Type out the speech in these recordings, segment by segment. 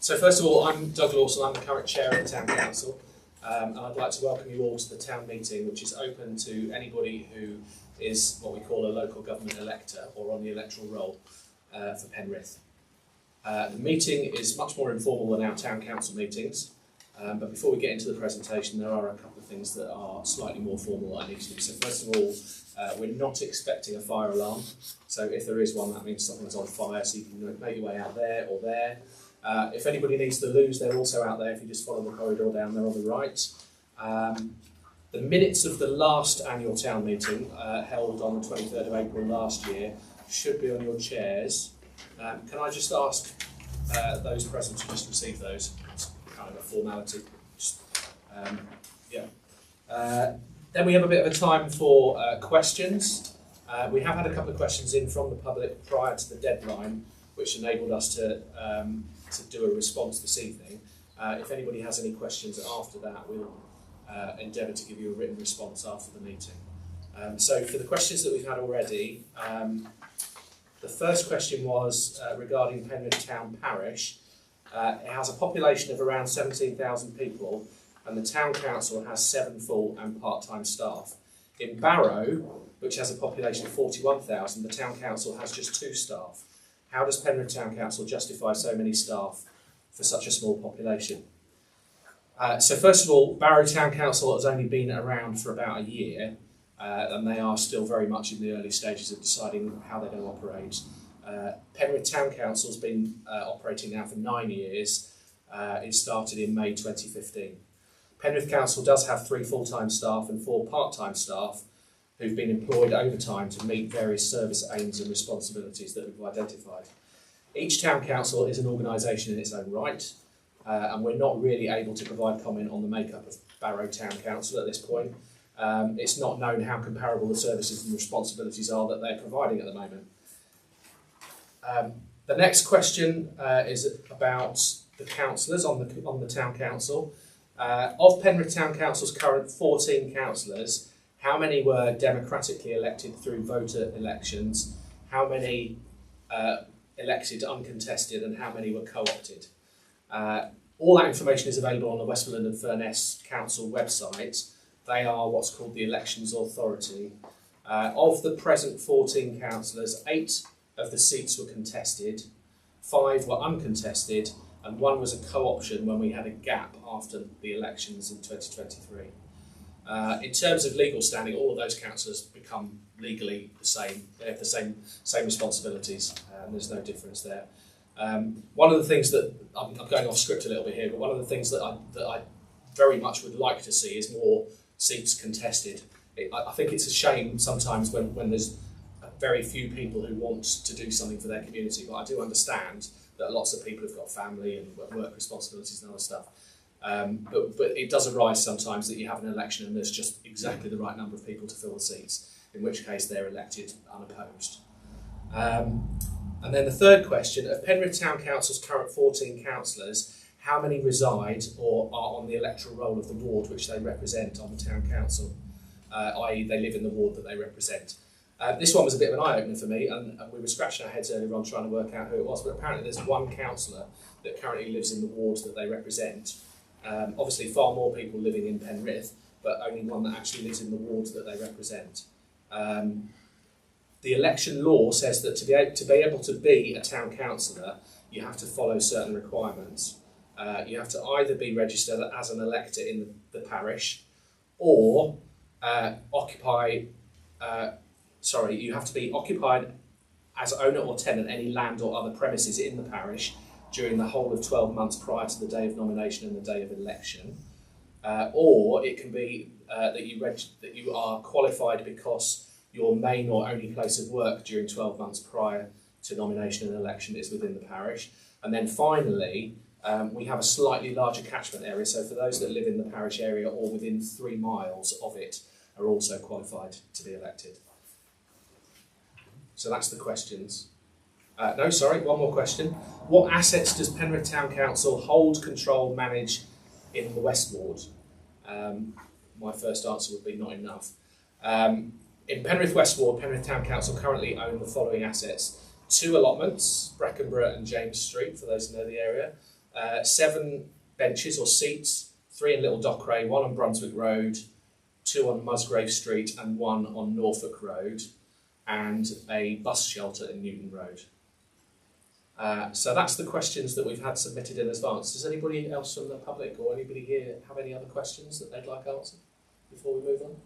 So first of all, I'm Doug Lawson, I'm the current chair of the Town Council, and I'd like to welcome you all to the town meeting, which is open to anybody who is what we call a local government elector or on the electoral roll for Penrith. The meeting is much more informal than our Town Council meetings, but before we get into the presentation, there are a couple of things that are slightly more formal that I need to do. So first of all, we're not expecting a fire alarm, so if there is one, that means something's on fire, so you can make your way out there or there. If anybody needs the loos, they're also out there. If you just follow the corridor down there on the right. The minutes of the last annual town meeting, held on the 23rd of April last year, should be on your chairs. Can I just ask those present to just receive those? It's kind of a formality. Then we have a bit of a time for questions. We have had a couple of questions in from the public prior to the deadline, which enabled us to do a response this evening. If anybody has any questions after that, we'll endeavour to give you a written response after the meeting. So for the questions that we've had already, the first question was regarding Penrith Town Parish. It has a population of around 17,000 people, and the Town Council has 7 full and part-time staff. In Barrow, which has a population of 41,000, the Town Council has just 2 staff. How does Penrith Town Council justify so many staff for such a small population? So first of all, Barrow Town Council has only been around for about a year, and they are still very much in the early stages of deciding how they're going to operate. Penrith Town Council has been operating now for 9 years. It started in May 2015. Penrith Council does have 3 full-time staff and 4 part-time staff who've been employed over time to meet various service aims and responsibilities that we've identified. Each town council is an organisation in its own right, and we're not really able to provide comment on the makeup of Barrow Town Council at this point. It's not known how comparable the services and responsibilities are that they're providing at the moment. The next question is about the councillors on the town council. Of Penrith Town Council's current 14 councillors, how many were democratically elected through voter elections? How many elected uncontested, and how many were co-opted? All that information is available on the Westmoreland and Furness Council website. They are what's called the Elections Authority. Of the present 14 councillors, 8 of the seats were contested, 5 were uncontested, and 1 was a co-option when we had a gap after the elections in 2023. In terms of legal standing, all of those councillors become legally the same. They have the same responsibilities, and there's no difference there. One of the things that I'm going off script a little bit here, but one of the things that I very much would like to see is more seats contested. I think it's a shame sometimes when there's very few people who want to do something for their community, but I do understand that lots of people have got family and work responsibilities and other stuff. But it does arise sometimes that you have an election and there's just exactly the right number of people to fill the seats, in which case they're elected unopposed. And then the third question, of Penrith Town Council's current 14 councillors, how many reside or are on the electoral roll of the ward which they represent on the Town Council, i.e. they live in the ward that they represent? This one was a bit of an eye-opener for me, and we were scratching our heads earlier on trying to work out who it was, but apparently there's 1 councillor that currently lives in the ward that they represent. Obviously far more people living in Penrith, but only 1 that actually lives in the ward that they represent. The election law says that to be able to be a town councillor, you have to follow certain requirements. You have to either be registered as an elector in the parish, or you have to be occupied as owner or tenant any land or other premises in the parish during the whole of 12 months prior to the day of nomination and the day of election, or it can be that you are qualified because your main or only place of work during 12 months prior to nomination and election is within the parish. And then finally, we have a slightly larger catchment area, so for those that live in the parish area or within 3 miles of it are also qualified to be elected. So that's the questions. One more question. What assets does Penrith Town Council hold, control, manage in the West Ward? My first answer would be not enough. In Penrith West Ward, Penrith Town Council currently own the following assets: 2 allotments, Brackenborough and James Street, for those who know the area, 7 benches or seats, 3 in Little Dockwray, 1 on Brunswick Road, 2 on Musgrave Street and 1 on Norfolk Road, and a bus shelter in Newton Road. So that's the questions that we've had submitted in advance. Does anybody else from the public or anybody here have any other questions that they'd like answered before we move on?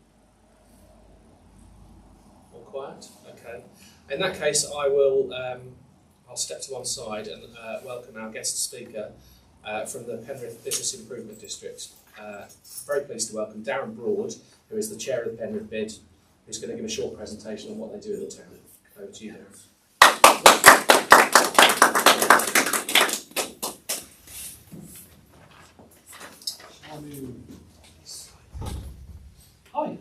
All quiet? Okay. In that case, I'll step to one side and welcome our guest speaker from the Penrith Business Improvement District. Very pleased to welcome Darren Broad, who is the chair of the Penrith BID, who's going to give a short presentation on what they do in the town. Over to you, Darren. Hi.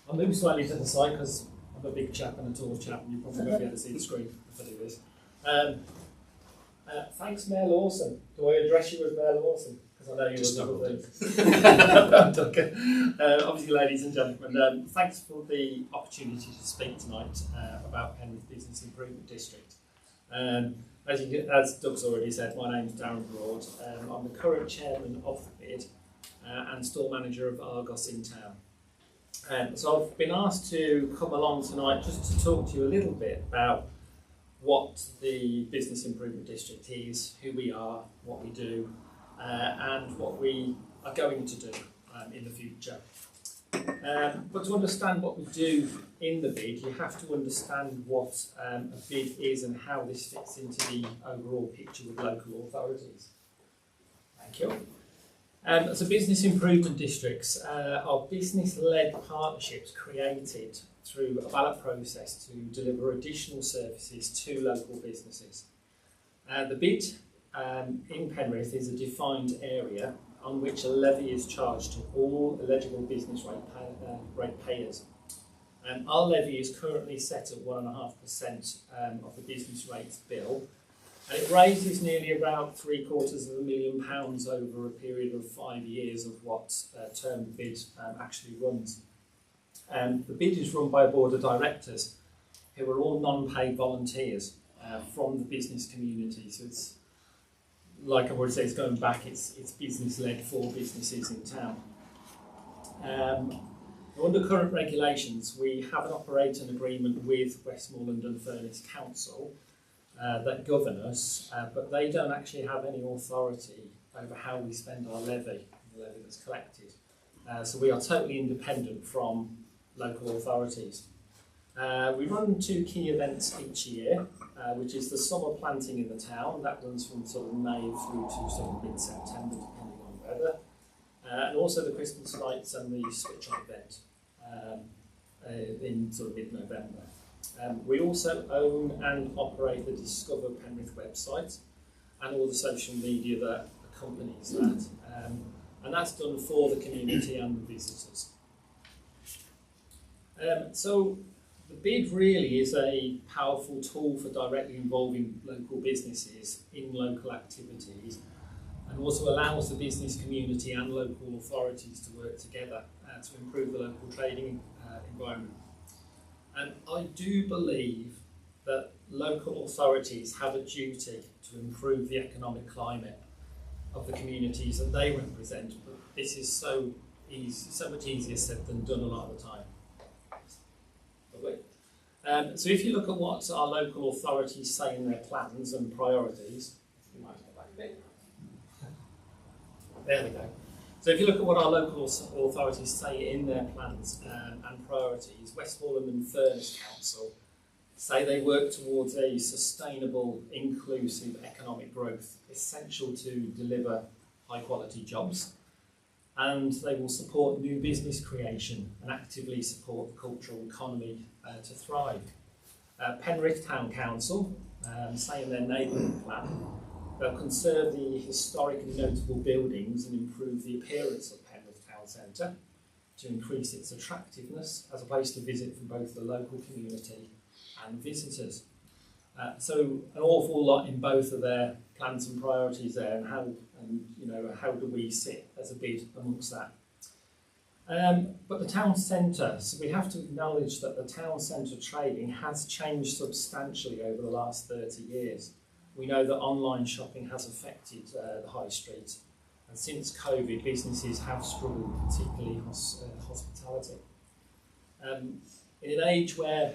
I'll move slightly to the side because I'm a big chap and a tall chap, and you probably won't be able to see the screen if I do this. Thanks, Mayor Lawson. Do I address you as Mayor Lawson? Because I know you Just will obviously, ladies and gentlemen, thanks for the opportunity to speak tonight about Penrith Business Improvement District. As Doug's already said, my name's Darren Broad. I'm the current chairman of the BID and store manager of Argos in town. So I've been asked to come along tonight just to talk to you a little bit about what the Business Improvement District is, who we are, what we do, and what we are going to do in the future. But to understand what we do in the BID, you have to understand what a BID is and how this fits into the overall picture with local authorities. Thank you. So business improvement districts are business-led partnerships created through a ballot process to deliver additional services to local businesses. The BID in Penrith is a defined area on which a levy is charged to all eligible business rate payers. Our levy is currently set at 1.5% of the business rates bill, and it raises nearly about £750,000 over a period of 5 years of what term the BID actually runs. The BID is run by a board of directors who are all non-paid volunteers from the business community. So it's, like I've already said, it's going back, it's business-led for businesses in town. Under current regulations, we have an operating agreement with Westmoreland and Furness Council that govern us, but they don't actually have any authority over how we spend our levy, the levy that's collected. So we are totally independent from local authorities. We run 2 key events each year, which is the summer planting in the town. That runs from sort of May through to sort of mid-September, depending on weather. And also the Christmas lights and the switch on event in sort of mid-November. We also own and operate the Discover Penrith website and all the social media that accompanies that. And that's done for the community and the visitors. So the BID really is a powerful tool for directly involving local businesses in local activities, and also allows the business community and local authorities to work together to improve the local trading environment. And I do believe that local authorities have a duty to improve the economic climate of the communities that they represent, but this is so much easier said than done a lot of the time. So if you look at what our local authorities say in their plans and priorities, you might go back a bit. There we go. So if you look at what our local authorities say in their plans and priorities, Westmoreland and Furness Council say they work towards a sustainable, inclusive economic growth, essential to deliver high quality jobs, and they will support new business creation and actively support the cultural economy to thrive. Penrith Town Council say in their neighbourhood plan they'll conserve the historic and notable buildings and improve the appearance of Penrith Town Centre to increase its attractiveness as a place to visit from both the local community and visitors. So an awful lot in both of their plans and priorities there, and how do we sit as a BID amongst that. But the town centre, so we have to acknowledge that the town centre trading has changed substantially over the last 30 years. We know that online shopping has affected the high street, and since COVID, businesses have struggled, particularly hospitality. In an age where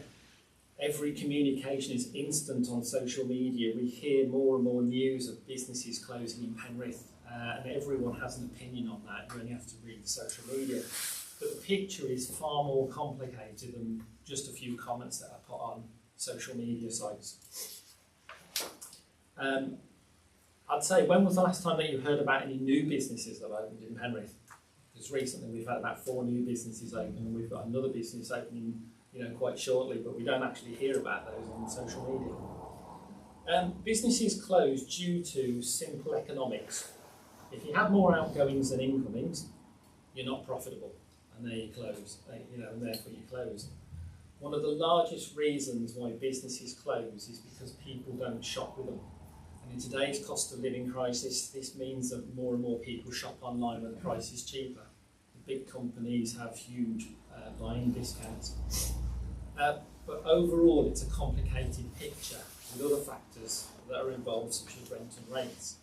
every communication is instant on social media, we hear more and more news of businesses closing in Penrith, and everyone has an opinion on that. You only have to read the social media. But the picture is far more complicated than just a few comments that are put on social media sites. I'd say, when was the last time that you heard about any new businesses that opened in Penrith? Because recently we've had about 4 new businesses open, and we've got another business opening, quite shortly, but we don't actually hear about those on social media. Businesses close due to simple economics. If you have more outgoings than incomings, you're not profitable, and there you close, and therefore you close. One of the largest reasons why businesses close is because people don't shop with them. And in today's cost of living crisis, this means that more and more people shop online when the price is cheaper. The big companies have huge buying discounts. But overall, it's a complicated picture with other factors that are involved, such as rent and rates.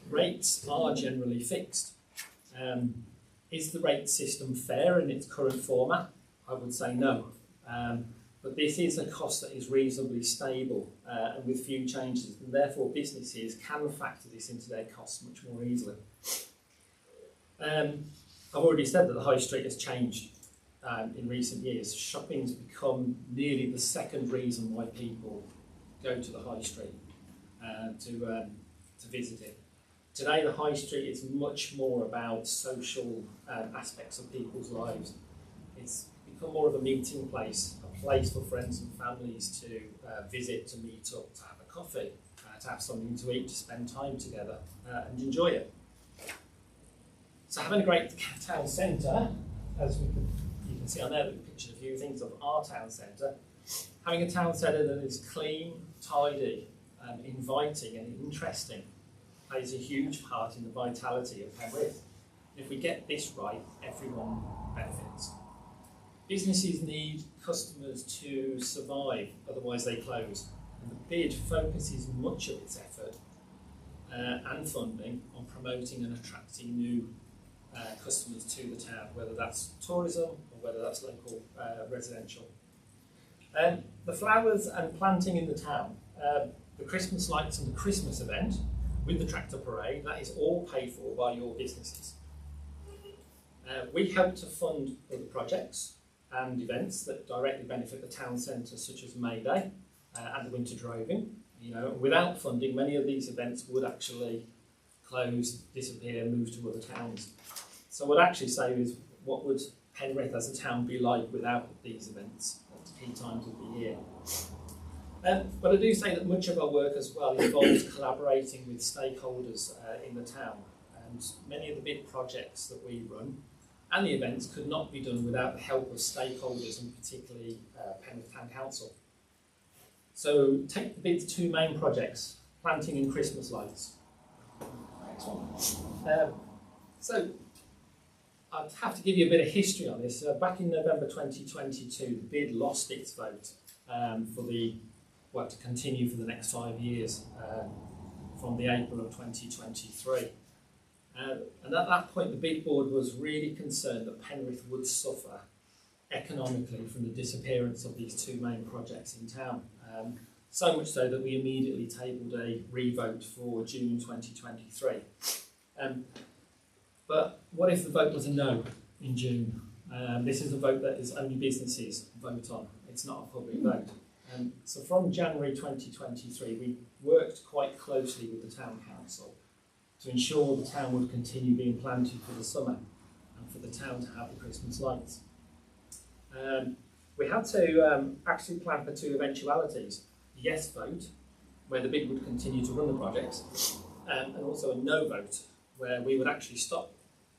Rates are generally fixed. Is the rate system fair in its current format? I would say no. But this is a cost that is reasonably stable and with few changes, and therefore businesses can factor this into their costs much more easily. I've already said that the high street has changed in recent years. Shopping's become nearly the second reason why people go to the high street to visit it. Today, the high street is much more about social aspects of people's lives. It's become more of a meeting place, a place for friends and families to visit, to meet up, to have a coffee, to have something to eat, to spend time together and enjoy it. So having a great town centre, as you can see on there, we've pictured a few things of our town centre. Having a town centre that is clean, tidy, inviting and interesting plays a huge part in the vitality of Penrith. If we get this right, everyone benefits. Businesses need customers to survive, otherwise they close. And the bid focuses much of its effort and funding on promoting and attracting new customers to the town, whether that's tourism or whether that's local residential. The flowers and planting in the town, the Christmas lights and the Christmas event with the tractor parade, that is all paid for by your businesses. We help to fund other projects and events that directly benefit the town centre, such as May Day and the winter droving. Without funding, many of these events would actually close, disappear, move to other towns. So what I'd actually say is, what would Penrith as a town be like without these events at key times of the year? But I do say that much of our work as well involves collaborating with stakeholders in the town, and many of the big projects that we run and the events could not be done without the help of stakeholders, and particularly Penrith Town Council. So take the big 2 main projects, planting and Christmas lights. Next one. So I'd have to give you a bit of history on this. Back in November 2022, the bid lost its vote to continue for the next 5 years from the April of 2023. And at that point, the bid board was really concerned that Penrith would suffer economically from the disappearance of these 2 main projects in town. So much so that we immediately tabled a revote for June 2023. But what if the vote was a no in June? This is a vote that is only businesses vote on. It's not a public vote. So from January 2023, we worked quite closely with the Town Council to ensure the town would continue being planted for the summer and for the town to have the Christmas lights. We had to actually plan for 2 eventualities. A yes vote, where the bid would continue to run the projects, and also a no vote, where we would actually stop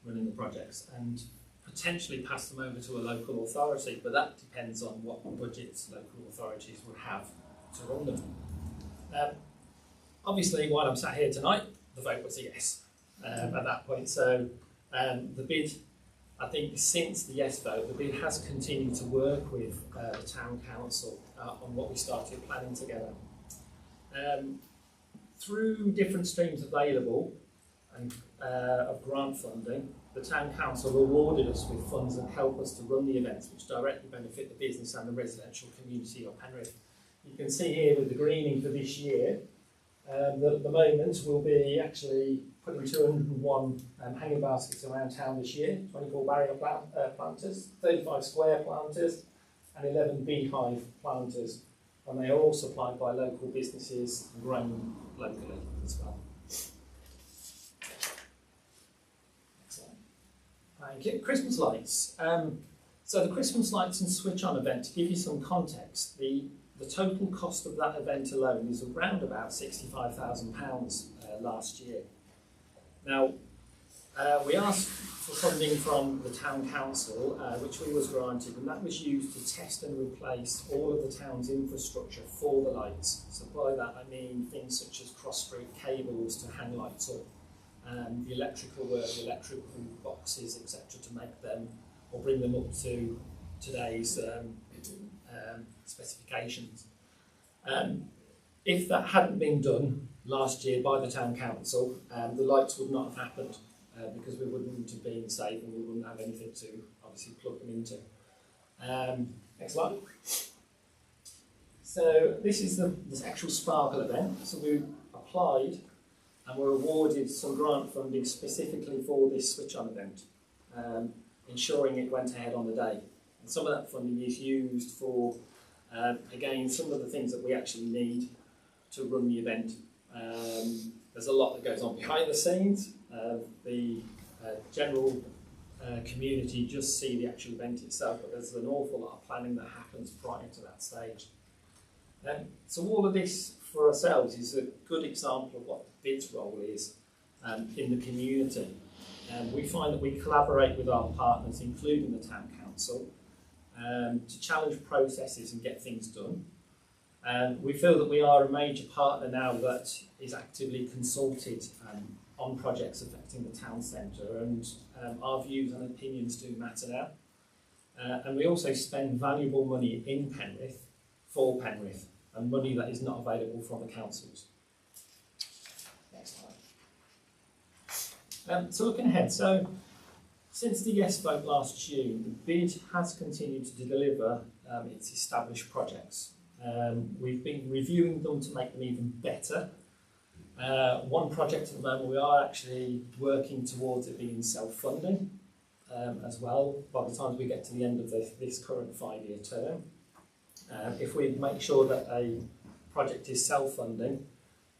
running the projects and potentially pass them over to a local authority, but that depends on what budgets local authorities would have to run them. Obviously, while I'm sat here tonight, the vote was a yes at that point. So the bid I think since the yes vote, the bid has continued to work with the town council on what we started planning together. Through different streams available and of grant funding, the town council awarded us with funds that help us to run the events which directly benefit the business and the residential community of Penrith. You can see here with the greening for this year, that at the moment we'll be actually putting 201 hanging baskets around town this year, 24 barrier planters, 35 square planters and 11 beehive planters, and they are all supplied by local businesses and grown locally as well. Excellent. Thank you. Christmas lights. So the Christmas lights and switch on event, to give you some context, the total cost of that event alone is around about £65,000 last year. Now, we asked for funding from the town council, which we was granted, and that was used to test and replace all of the town's infrastructure for the lights. So by that I mean things such as cross-street cables to hang lights up, the electrical work, the electrical boxes, etc., to make them or bring them up to today's specifications. If that hadn't been done last year by the town council, the lights would not have happened because we wouldn't have been safe and we wouldn't have anything to obviously plug them into. Next slide. So this is the actual Sparkle event. So we applied and were awarded some grant funding specifically for this switch on event, ensuring it went ahead on the day. And some of that funding is used for, again, some of the things that we actually need to run the event. There's a lot that goes on behind the scenes. The general community just see the actual event itself, but there's an awful lot of planning that happens prior to that stage. So all of this for ourselves is a good example of what the BID's role is in the community. We find that we collaborate with our partners, including the town council, to challenge processes and get things done. We feel that we are a major partner now that is actively consulted on projects affecting the town centre, and our views and opinions do matter now. And we also spend valuable money in Penrith for Penrith, and money that is not available from the councils. Next slide. So looking ahead, so since the yes vote last June, the BID has continued to deliver its established projects. We've been reviewing them to make them even better. One project at the moment, we are actually working towards it being self-funding as well by the time we get to the end of this current 5-year term. If we make sure that a project is self-funding,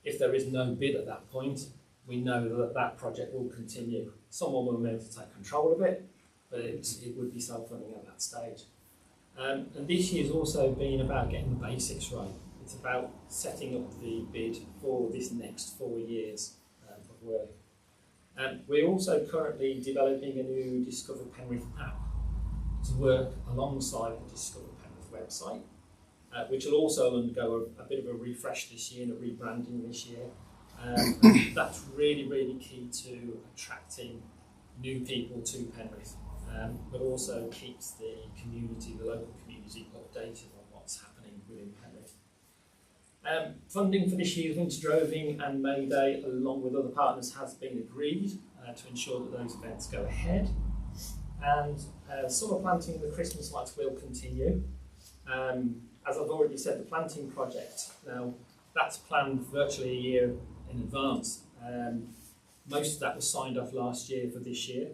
if there is no bid at that point, we know that that project will continue. Someone will be able to take control of it, but it would be self-funding at that stage. And this year's also been about getting the basics right. It's about setting up the bid for this next 4 years of work. We're also currently developing a new Discover Penrith app to work alongside the Discover Penrith website, which will also undergo a bit of a refresh this year and a rebranding this year. That's really, really key to attracting new people to Penrith, but also keeps the community, the local community, updated on what's happening within Penrith. Funding for this year's Winter Droving and May Day, along with other partners, has been agreed to ensure that those events go ahead. And summer planting of the Christmas lights will continue. As I've already said, the planting project, now that's planned virtually a year in advance. Most of that was signed off last year for this year.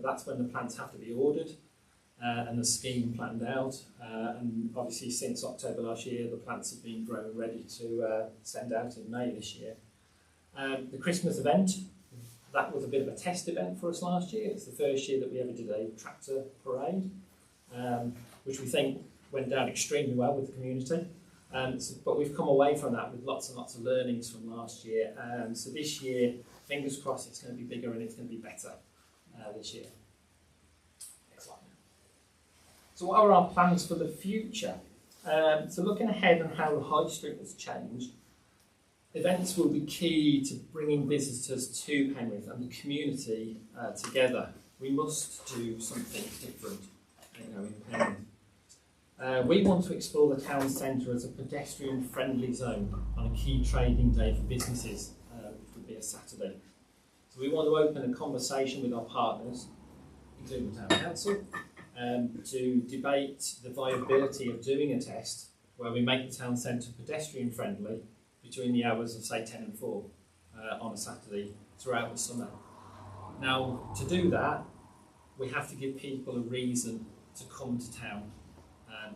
That's when the plants have to be ordered and the scheme planned out. And obviously since October last year, the plants have been grown ready to send out in May this year. The Christmas event, that was a bit of a test event for us last year. It's the first year that we ever did a tractor parade, which we think went down extremely well with the community. But we've come away from that with lots and lots of learnings from last year. So this year, fingers crossed, it's going to be bigger and it's going to be better this year. Next slide. So what are our plans for the future? So looking ahead on how the High Street has changed, events will be key to bringing visitors to Penrith and the community together. we must do something different, in Penrith. We want to explore the town centre as a pedestrian-friendly zone on a key trading day for businesses, which would be a Saturday. So we want to open a conversation with our partners, including the Town Council, to debate the viability of doing a test where we make the town centre pedestrian-friendly between the hours of, say, 10 and 4 on a Saturday throughout the summer. Now, to do that, we have to give people a reason to come to town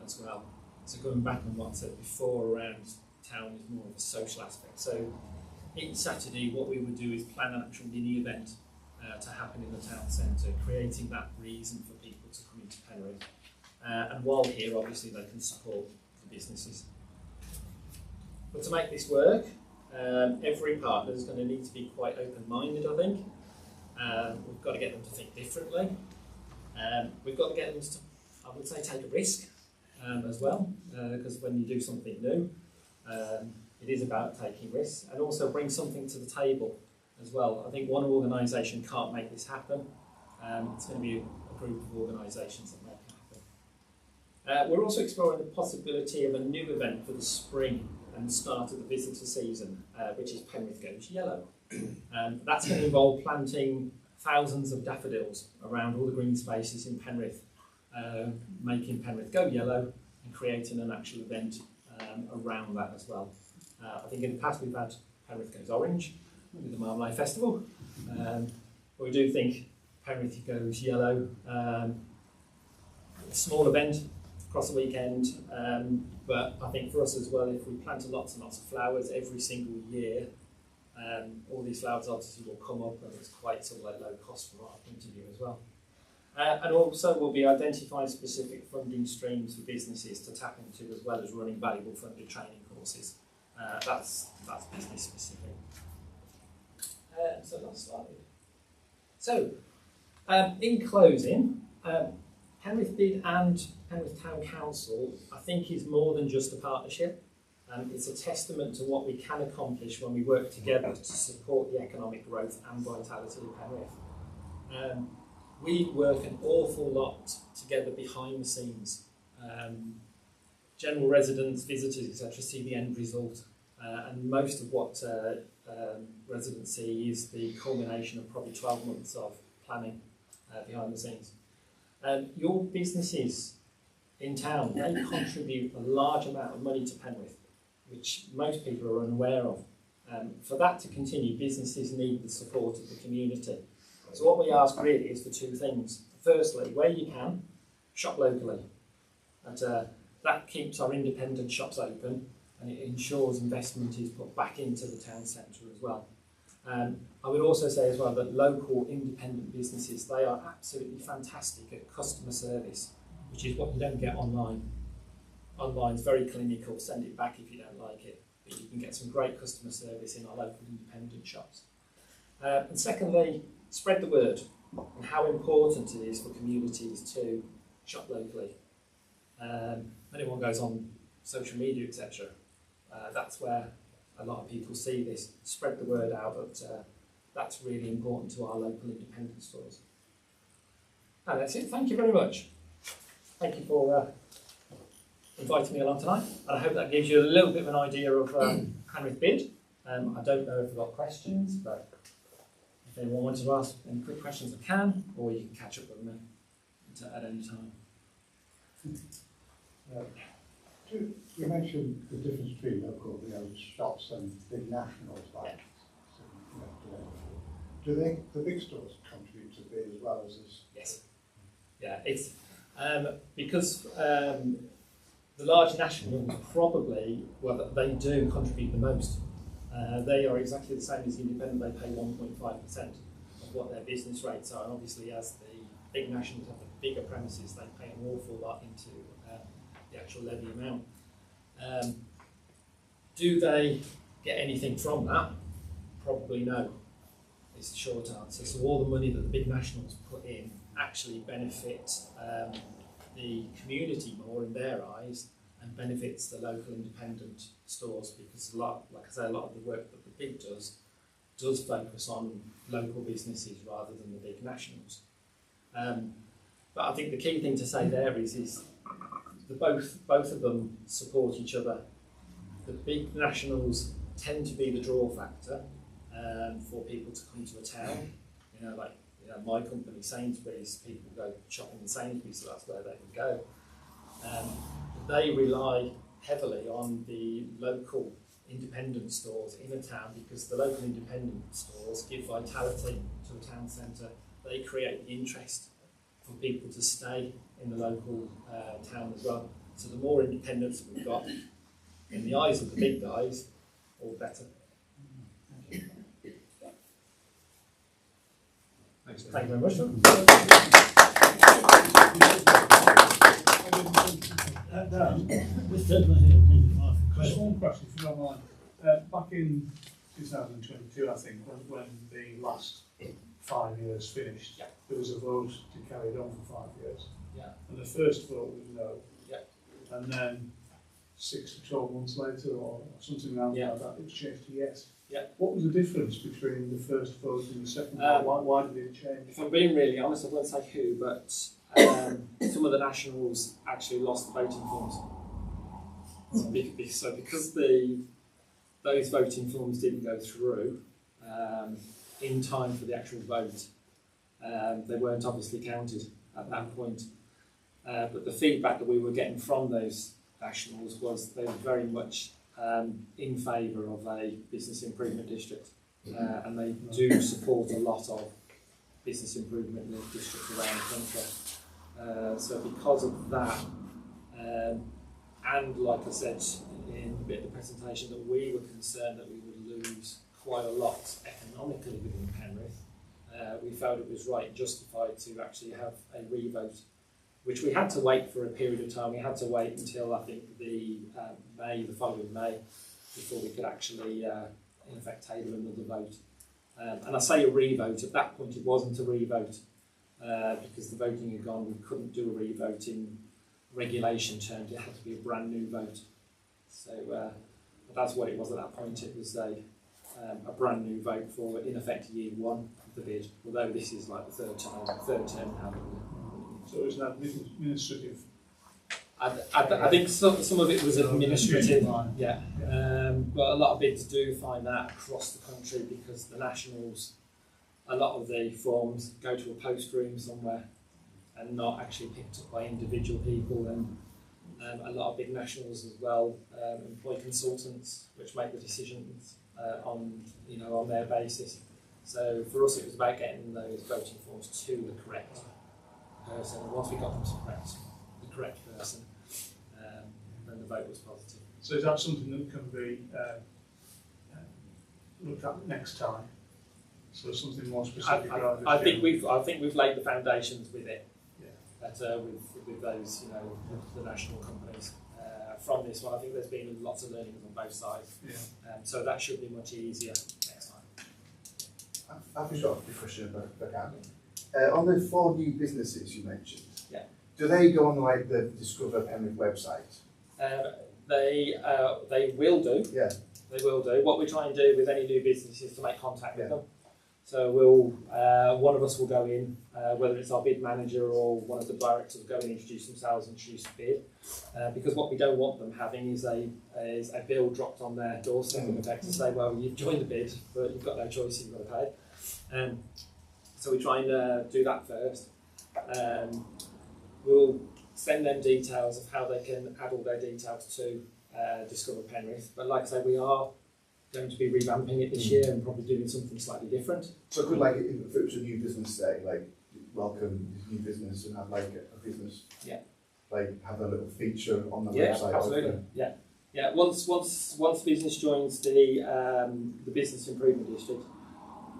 as well. So going back on what I said before around town is more of a social aspect. So each Saturday what we would do is plan an actual mini event to happen in the town centre, creating that reason for people to come into Penrith. And while here, obviously, they can support the businesses. But to make this work, every partner is going to need to be quite open-minded, I think. We've got to get them to think differently. We've got to get them to, I would say, take a risk as well, because when you do something new, it is about taking risks, and also bring something to the table as well. I think one organisation can't make this happen. It's going to be a group of organisations that make it happen. We're also exploring the possibility of a new event for the spring and start of the visitor season, which is Penrith Goes Yellow. That's going to involve planting thousands of daffodils around all the green spaces in Penrith, making Penrith go yellow and creating an actual event around that as well. I think in the past we've had Penrith Goes Orange with the Marmalade Festival, but we do think Penrith Goes Yellow, a small event across the weekend, but I think for us as well, if we plant lots and lots of flowers every single year, all these flowers obviously will come up, and it's quite sort of like low cost from our point of view as well. And also we'll be identifying specific funding streams for businesses to tap into, as well as running valuable funded training courses. That's business specific. So last slide. So in closing, Penrith Bid and Penrith Town Council, I think, is more than just a partnership. It's a testament to what we can accomplish when we work together to support the economic growth and vitality of Penrith. We work an awful lot together behind the scenes. General residents, visitors, etc. see the end result, and most of what residents see is the culmination of probably 12 months of planning behind the scenes. Your businesses in town, they contribute a large amount of money to Penrith, which most people are unaware of. For that to continue, businesses need the support of the community. So what we ask really is for two things. Firstly, where you can, shop locally. And that keeps our independent shops open, and it ensures investment is put back into the town centre as well. I would also say as well that local independent businesses, they are absolutely fantastic at customer service, which is what you don't get online. Online is very clinical, send it back if you don't like it, but you can get some great customer service in our local independent shops. And secondly, spread the word and how important it is for communities to shop locally. Anyone goes on social media, etc., that's where a lot of people see this. Spread the word out that that's really important to our local independent stores. And that's it. Thank you very much. Thank you for inviting me along tonight, and I hope that gives you a little bit of an idea of Penrith Bid. I don't know if we've got questions, but if anyone wants to ask any quick questions, I can, or you can catch up with me at any time. You mentioned the difference between local shops and big nationals like do the big stores contribute to bid as well as this? Yes. Yeah, it's because the large nationals probably, well, they do contribute the most. They are exactly the same as the independent. They pay 1.5% of what their business rates are. And obviously, as the big nationals have the bigger premises, they pay an awful lot into the actual levy amount. Do they get anything from that? Probably no, is the short answer. So all the money that the big nationals put in actually benefits the community more in their eyes, and benefits the local independent stores, because a lot of the work that the bid does focus on local businesses rather than the big nationals. But I think the key thing to say there is both of them support each other. The big nationals tend to be the draw factor for people to come to a town. My company, Sainsbury's, people go shopping in Sainsbury's, so that's where they would go. They rely heavily on the local independent stores in a town, because the local independent stores give vitality to the town centre. They create the interest for people to stay in the local town as well. So the more independence we've got, in the eyes of the big guys, all better. Thanks. Thank you very much. Just one question, if you don't mind. Back in 2022, I think, when the last 5 years finished, Yeah. there was a vote to carry it on for 5 years. Yeah. And the first vote was no. Yeah. And then 6 to 12 months later, or something around Yeah. like that, it was changed to yes. Yeah. What was the difference between the first vote and the second vote? Why did it change? If I'm being really honest, I won't say who, but some of the nationals actually lost the voting forms. So because those voting forms didn't go through in time for the actual vote, they weren't obviously counted at that point. But the feedback that we were getting from those nationals was they were very much in favour of a business improvement district, and they do support a lot of business improvement in the districts around the country. So because of that, and like I said in a bit of the presentation, that we were concerned that we would lose quite a lot economically within Penrith, we felt it was right and justified to actually have a re-vote, which we had to wait for a period of time. We had to wait until I think the following May, before we could actually in effect table another vote. And I say a re-vote, at that point it wasn't a re-vote, because the voting had gone. We couldn't do a re-vote in regulation terms. It had to be a brand new vote. So that's what it was at that point. It was a brand new vote for, in effect, year one of the bid, although this is like the third term now. So it was an administrative. I think some of it was administrative, Fine. yeah. But a lot of bids do find that across the country, because the nationals, a lot of the forms go to a post room somewhere and not actually picked up by individual people, and a lot of big nationals as well employ consultants which make the decisions on their basis. So for us, it was about getting those voting forms to the correct person. And once we got them to the correct person, then the vote was positive. So is that something that can be looked at next time? So something more specific. I think we've laid the foundations with it. Yeah. With those, the national companies. From this one, I think there's been lots of learnings on both sides. Yeah. So that should be much easier next time. I've just got a question about that. On the 4 new businesses you mentioned, Yeah. do they go on like the Discover Penrith website? They will do. Yeah. They will do. What we try and do with any new business is to make contact with Yeah. them. So one of us will go in, whether it's our bid manager or one of the directors will go in and introduce themselves and introduce the bid. Because what we don't want them having is a bill dropped on their doorstep in effect to say, well, you've joined the bid, but you've got no choice, you've got to pay. So we try and do that first. We'll send them details of how they can add all their details to Discover Penrith. But like I say, we are going to be revamping it this year and probably doing something slightly different. So could like if it was a new business day, like welcome this new business and have like a business, Yeah. like have a little feature on the Yeah, website. absolutely. Yeah. Once business joins the business improvement district,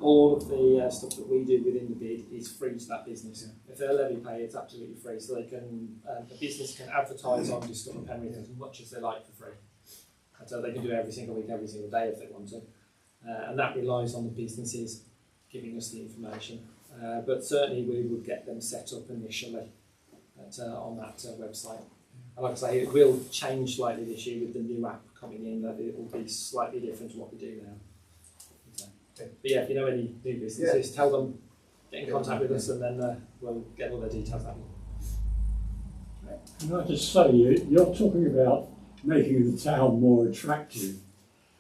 all of the stuff that we do within the bid is free to that business. Yeah. If they're levy pay, it's absolutely free. So they can the business can advertise on Discover Penrith as much as they like for free. And so they can do every single week, every single day if they want to. And that relies on the businesses giving us the information. But certainly we would get them set up initially on that website. And like I say, it will change slightly this year with the new app coming in, that it will be slightly different to what we do now. But yeah, if you know any new businesses, tell them get in contact with us, and then we'll get all the details out. Can I just say, you're talking about making the town more attractive.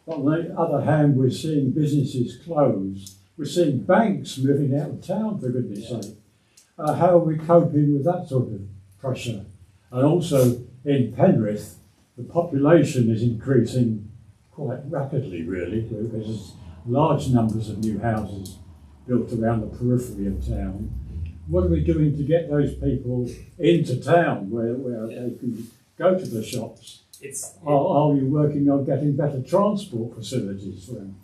On the other hand, we're seeing businesses close. We're seeing banks moving out of town, for goodness sake. How are we coping with that sort of pressure? And also, in Penrith, the population is increasing quite rapidly, really. There's large numbers of new houses built around the periphery of town. What are we doing to get those people into town where they can go to the shops? Are you working on getting better transport facilities for them?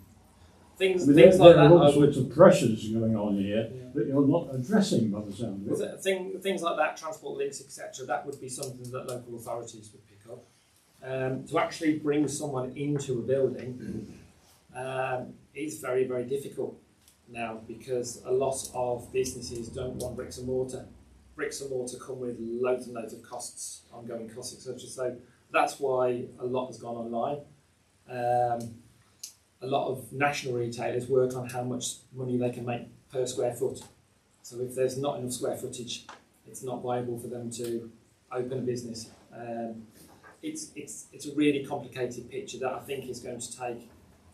Things There like that. are all sorts of pressures going on here that you're not addressing by the sound of it. Things like that, transport links, etc. That would be something that local authorities would pick up. To actually bring someone into a building is very, very difficult now, because a lot of businesses don't want bricks and mortar. Bricks and mortar come with loads and loads of costs, ongoing costs, etc. So that's why a lot has gone online. A lot of national retailers work on how much money they can make per square foot. So if there's not enough square footage, it's not viable for them to open a business. It's a really complicated picture that I think is going to take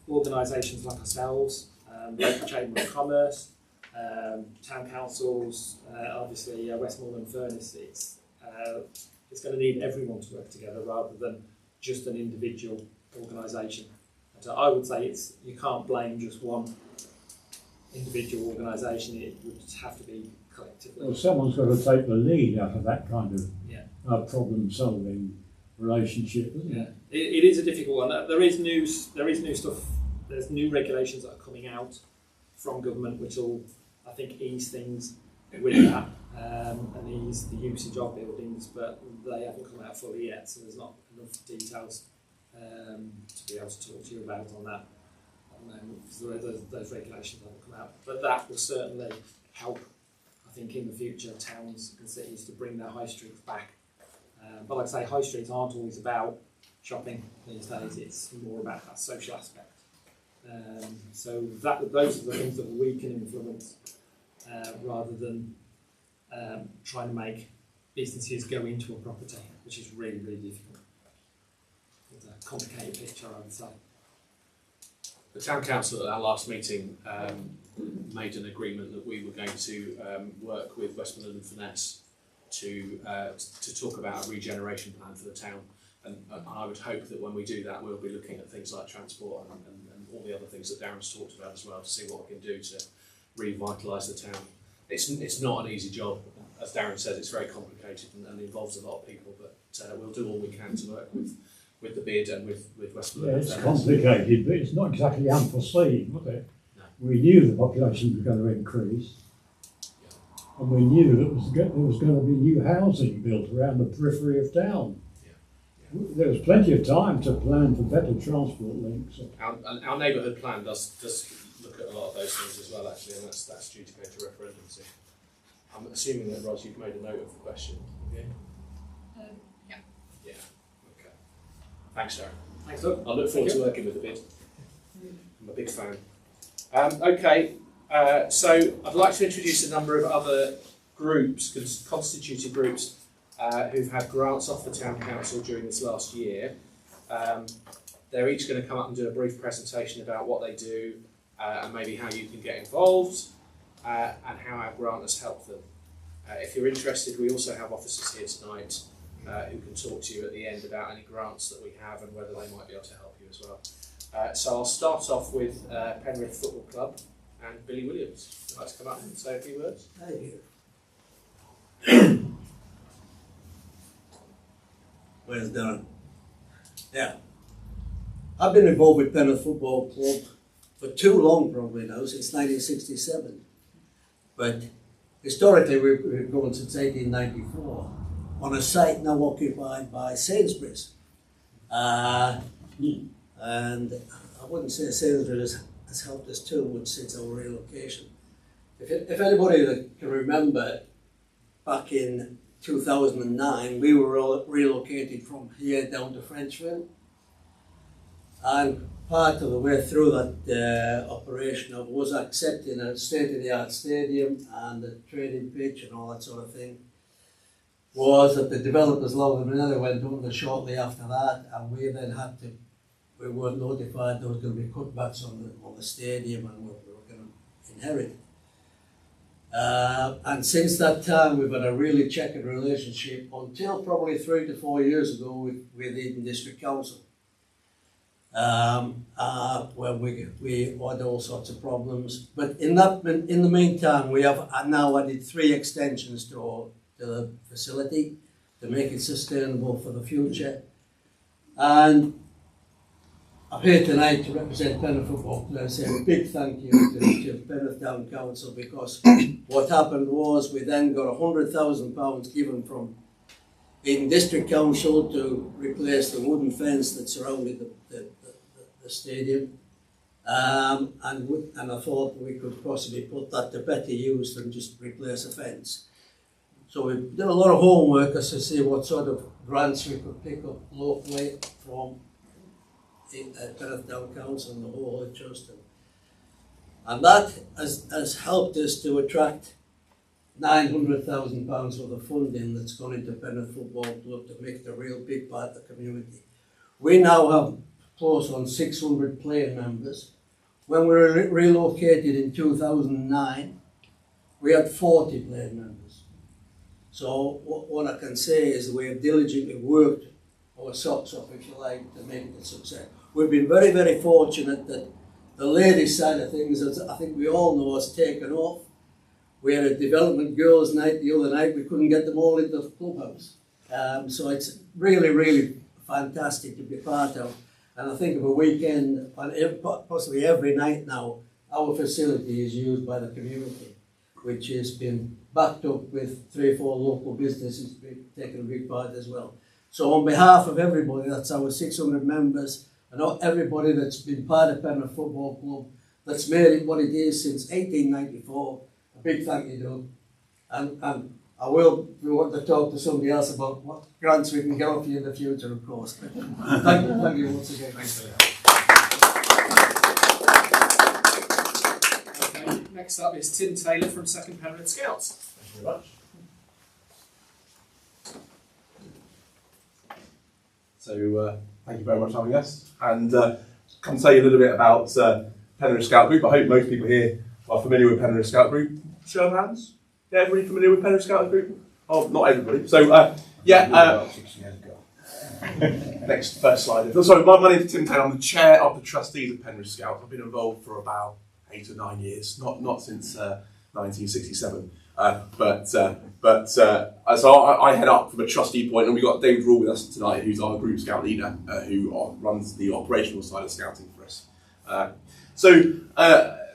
organisations like ourselves, local Chamber of Commerce, town councils, obviously Westmoreland Furnace. It's going to need everyone to work together rather than just an individual organisation. So I would say you can't blame just one individual organisation. It would have to be collectively. Well, someone's got to take the lead out of that kind of problem-solving relationship, isn't it? It is a difficult one. There is new stuff. There's new regulations that are coming out from government, which will, I think, ease things with that and ease the usage of buildings, but they haven't come out fully yet, so there's not enough details to be able to talk to you about on that. Those regulations haven't come out, but that will certainly help, I think, in the future, towns and cities to bring their high streets back. But like I say, high streets aren't always about shopping these days, it's more about that social aspect. So those are the things that we can influence rather than trying to make businesses go into a property, which is really, really difficult. It's a complicated picture, I would say. The Town Council at our last meeting made an agreement that we were going to work with Westmoreland and Furness to talk about a regeneration plan for the town. And I would hope that when we do that, we'll be looking at things like transport and all the other things that Darren's talked about as well, to see what we can do to revitalise the town. It's not an easy job. As Darren says, it's very complicated and involves a lot of people, but we'll do all we can to work with the bid and with Westmoreland. Yeah, it's complicated, but it's not exactly unforeseen, was it? No. We knew the population was going to increase, and we knew that there was going to be new housing built around the periphery of town. There was plenty of time to plan for better transport links. Our neighbourhood plan does look at a lot of those things as well, actually, and that's due to go to referendum soon. I'm assuming that, Ros, you've made a note of the question, have you? Yeah. Yeah, okay. Thanks, Darren. Thanks, Doug. I look forward to working with the bid. I'm a big fan. Okay, so I'd like to introduce a number of other groups, constituted groups, who've had grants off the Town Council during this last year. They're each going to come up and do a brief presentation about what they do and maybe how you can get involved and how our grant has helped them. If you're interested, we also have officers here tonight who can talk to you at the end about any grants that we have and whether they might be able to help you as well. So I'll start off with Penrith Football Club and Billy Williams. Would you like to come up and say a few words? Thank you. Where's Darren? Yeah. I've been involved with Penrith Football Club for too long, probably now, since 1967. But historically, we've gone since 1894 on a site now occupied by Sainsbury's. And I wouldn't say Sainsbury's has helped us too much since our relocation. If anybody that can remember, back in 2009, we were relocated from here down to Frenchville. And part of the way through that operation of was accepting a state-of-the-art stadium and a training pitch and all that sort of thing, was that the developers Logan Manila went under shortly after that, and we then had to, we were notified there was going to be cutbacks on the stadium and what we were going to inherit. And since that time, we've had a really checkered relationship until probably 3 to 4 years ago with Eden District Council. Where we had all sorts of problems. But in the meantime, we have now added 3 extensions to the facility to make it sustainable for the future. And I'm here tonight to represent Penrith Football Club and say a big thank you to Penrith Town Council, because what happened was we then got £100,000 given from Eden District Council to replace the wooden fence that surrounded the stadium. And I thought we could possibly put that to better use than just replace a fence. So we did a lot of homework as to see what sort of grants we could pick up locally from Penrith Town Council and the whole of Truston. And that has helped us to attract £900,000 worth of funding that's gone into Penrith Football Club to make it a real big part of the community. We now have close on 600 player members. When we were relocated in 2009, we had 40 player members. So what I can say is we have diligently worked our socks off, if you like, to make it a success. We've been very, very fortunate that the ladies' side of things, as I think we all know, has taken off. We had a development girls' night the other night. We couldn't get them all into the clubhouse. So it's really, really fantastic to be part of. And I think of a weekend, possibly every night now, our facility is used by the community, which has been backed up with 3 or 4 local businesses taking a big part as well. So on behalf of everybody, that's our 600 members, and everybody that's been part of Penrith Football Club, that's made it what it is since 1894, a big thank you, Doug. And I will, if we want to talk to somebody else about what grants we can get off you in the future, of course. Thank you once again. Okay, next up is Tim Taylor from Second Penrith Scouts. Thank you very much. So, thank you very much for having us. And come tell you a little bit about Penrith Scout Group. I hope most people here are familiar with Penrith Scout Group. Show of hands. Yeah, everybody familiar with Penrith Scout Group? Oh, not everybody. So, yeah. 6 years ago. Next, first slide. Sorry, my name is Tim Taylor. I'm the chair of the trustees of Penrith Scout. I've been involved for about 8 or 9 years, not since 1967. So I head up from a trustee point, and we've got David Rule with us tonight, who's our group scout leader, who runs the operational side of scouting for us.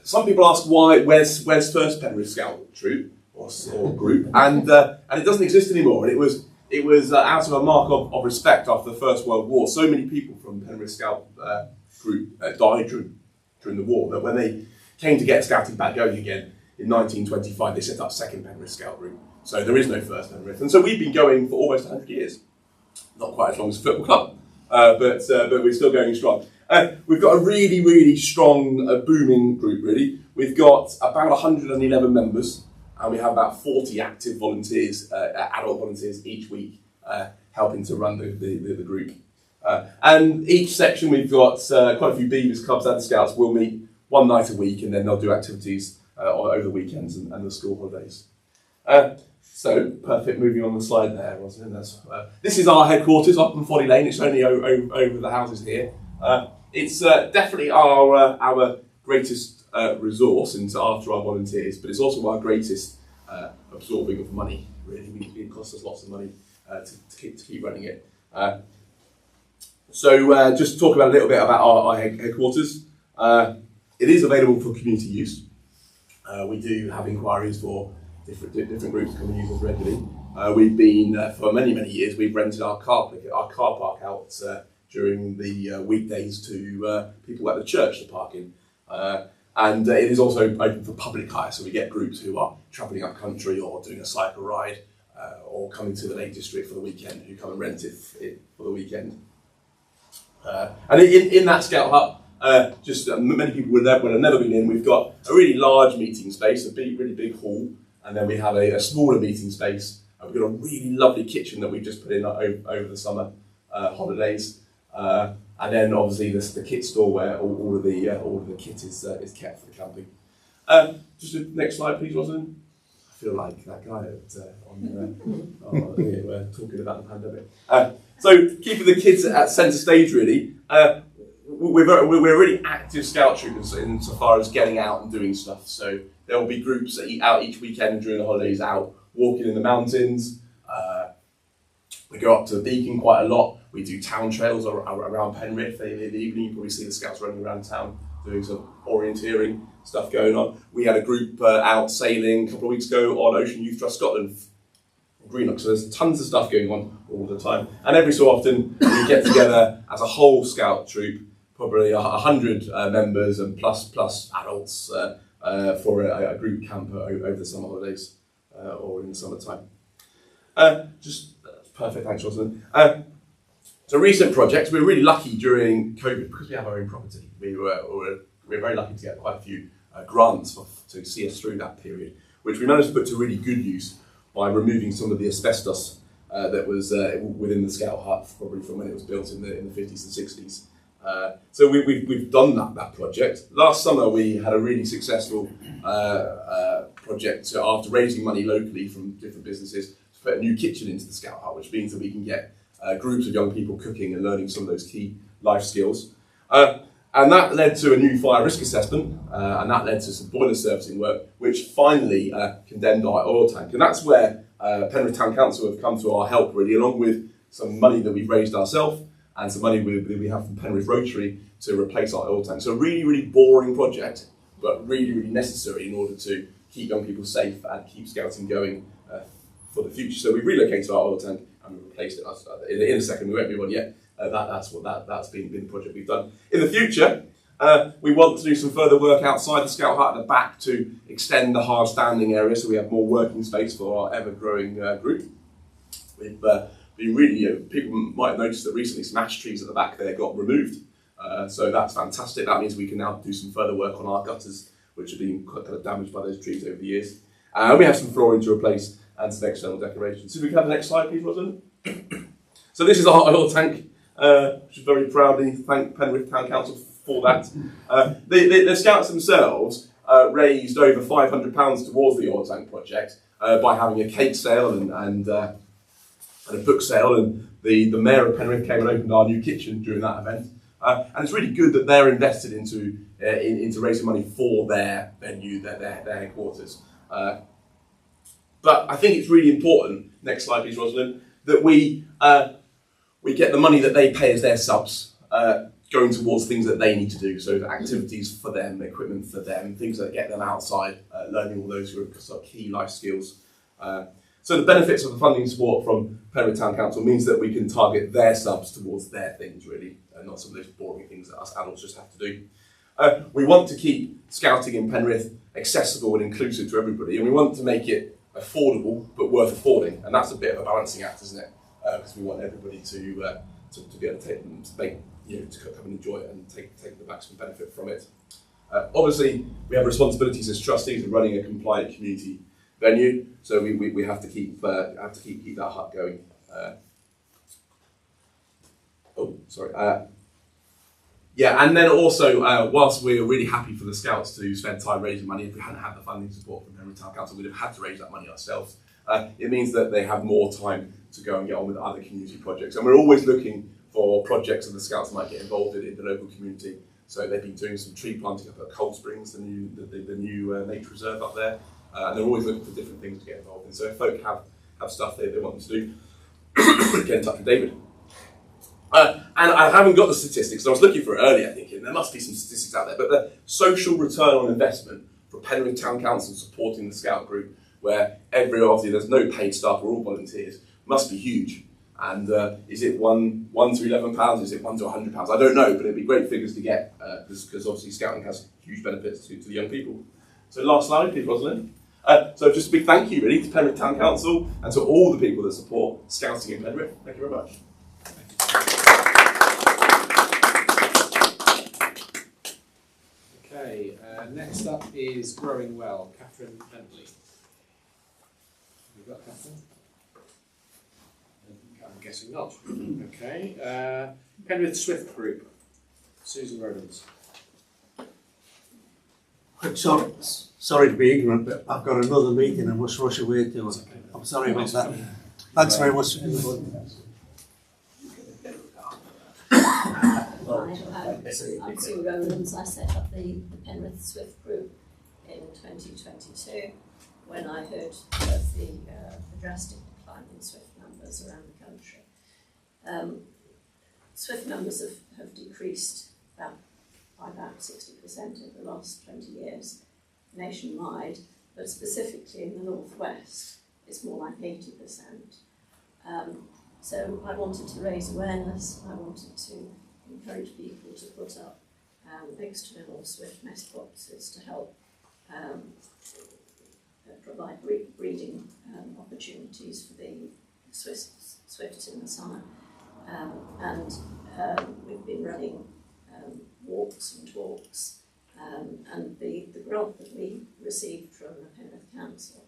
Some people ask where's first Penrith Scout troop or group, and it doesn't exist anymore. And it was out of a mark of respect after the First World War. So many people from Penrith Scout group died during the war that when they came to get scouting back going again in 1925, they set up Second Penrith Scout Group. So there is no First Penrith, and so we've been going for almost 100 years. Not quite as long as a football club, but we're still going strong. We've got a really, really strong, booming group. Really, we've got about 111 members. And we have about 40 active volunteers, adult volunteers each week, helping to run the group. And each section we've got quite a few Beavers clubs and Scouts will meet one night a week, and then they'll do activities over the weekends and the school holidays. So perfect. Moving on the slide there, wasn't it? This is our headquarters up on Folly Lane. It's only over the houses here. It's definitely our greatest resource into after our volunteers, but it's also our greatest absorbing of money. Really, it costs us lots of money to keep running it. So just talk about a little bit about our headquarters. It is available for community use. We do have inquiries for different groups to come and use us regularly. We've been for many years. We've rented our car park out during the weekdays to people at the church to park in. And it is also open for public hire, so we get groups who are travelling up country or doing a cycle ride or coming to the Lake District for the weekend who come and rent it for the weekend. And in that Scout Hut, many people would have never been in, we've got a really large meeting space, a really big hall, and then we have a smaller meeting space. We've got a really lovely kitchen that we've just put in over the summer holidays. And then obviously the kit store where all of the kit is kept for the camping. Just the next slide, please, Rosalind. I feel like that guy talking about the pandemic. So keeping the kids at centre stage, really. We're really active scout troopers insofar as getting out and doing stuff. So there will be groups that out each weekend during the holidays, out walking in the mountains. We go up to the Beacon quite a lot. We do town trails around Penrith. In the evening, you probably see the scouts running around town doing some orienteering stuff going on. We had a group out sailing a couple of weeks ago on Ocean Youth Trust Scotland, Greenock. So there's tons of stuff going on all the time. And every so often, we get together as a whole scout troop, probably 100 members and plus adults for a group camp over the summer holidays or in the summertime. Perfect, thanks, Rosalind. So recent projects, we were really lucky during COVID because we have our own property. We were very lucky to get quite a few grants to see us through that period, which we managed to put to really good use by removing some of the asbestos that was within the Scout Hut, probably from when it was built in the 50s and 60s. So we've done that project. Last summer we had a really successful project after raising money locally from different businesses to put a new kitchen into the Scout Hut, which means that we can get groups of young people cooking and learning some of those key life skills. And that led to a new fire risk assessment, and that led to some boiler servicing work, which finally condemned our oil tank. And that's where Penrith Town Council have come to our help, really, along with some money that we've raised ourselves and some money we have from Penrith Rotary to replace our oil tank. So a really, really boring project, but really, really necessary in order to keep young people safe and keep scouting going for the future. So we relocated our oil tank and we replaced it. In a second, we won't move on yet. That's been the project we've done. In the future, we want to do some further work outside the Scout Hut at the back to extend the hard standing area so we have more working space for our ever-growing group. We've been really, people might have noticed that recently some ash trees at the back there got removed. So that's fantastic. That means we can now do some further work on our gutters, which have been kind of damaged by those trees over the years. We have some flooring to replace and some external decorations. So we can have the next slide, please, Rosalind. So this is our oil tank. Which is very proudly thank Penrith Town Council for that. The Scouts themselves raised over £500 towards the oil tank project by having a cake sale and a book sale, and the Mayor of Penrith came and opened our new kitchen during that event. And it's really good that they're invested into raising money for their venue, their headquarters. But I think it's really important, next slide please Rosalind, that we get the money that they pay as their subs going towards things that they need to do. So activities for them, equipment for them, things that get them outside, learning all those sort of key life skills. So the benefits of the funding support from Penrith Town Council means that we can target their subs towards their things really, and not some of those boring things that us adults just have to do. We want to keep scouting in Penrith accessible and inclusive to everybody, and we want to make it affordable but worth affording, and that's a bit of a balancing act, isn't it? Because we want everybody to be able to come and enjoy it and take the maximum benefit from it. Obviously, we have responsibilities as trustees of running a compliant community venue, so we have to keep that hut going. And then also, whilst we're really happy for the Scouts to spend time raising money, if we hadn't had the funding support from Penrith Town Council, we'd have had to raise that money ourselves. It means that they have more time to go and get on with other community projects. And we're always looking for projects that the Scouts might get involved in the local community. So they've been doing some tree planting up at Cold Springs, the new nature reserve up there. And they're always looking for different things to get involved in. So if folk have stuff they want them to do, get in touch with David. And I haven't got the statistics, so I was looking for it earlier thinking there must be some statistics out there, but the social return on investment for Penrith Town Council supporting the Scout group, where obviously there's no paid staff, we're all volunteers, must be huge. And is it £1 to £11? Is it £1 to £100? I don't know, but it'd be great figures to get because obviously scouting has huge benefits to the young people. So last slide, please, Rosalind. So just a big thank you really to Penrith Town Council and to all the people that support scouting in Penrith. Thank you very much. Next up is Growing Well, Catherine Bentley. Have you got Catherine? I'm guessing not. Okay. Penrith Swift Group, Susan Rowlands. Sorry to be ignorant, but I've got another meeting I must rush away to. I'm sorry about that. Thanks very much, everybody. I'm Sue Rowlands. I set up the Penrith Swift Group in 2022 when I heard of the drastic decline in Swift numbers around the country. Swift numbers have decreased by about 60% over the last 20 years nationwide, but specifically in the northwest it's more like 80%. So I wanted to raise awareness. I wanted to encourage people to put up external Swift nest boxes to help provide breeding opportunities for the swifts in the summer. And we've been running walks and talks, and the grant that we received from the Penrith Council,